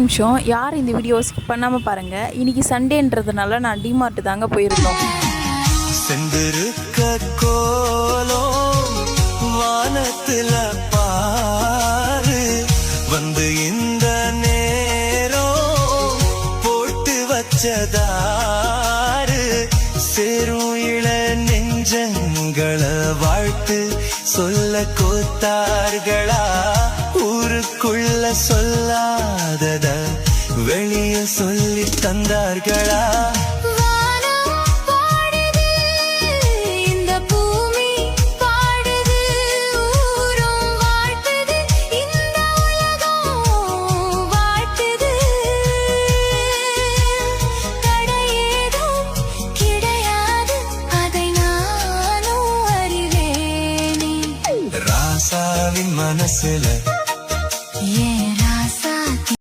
நிமிஷம், யார் இந்த வீடியோ ஸ்கிப் பண்ணாமல் பாருங்கள். இன்றைக்கி சண்டேன்றதுனால நான் டிமார்ட் தாங்க போயிருந்தோம். செந்திருக்க கோலோ வானத்துல பாரு வந்து இந்த நேரம் போட்டு வச்சதாரு சேரும் இள நெஞ்சங்களை வாழ்த்து சொல்ல கோத்தார்களா ஊருக்குள்ள சொல்லாதத வெளிய சொல்லி தந்தார்களா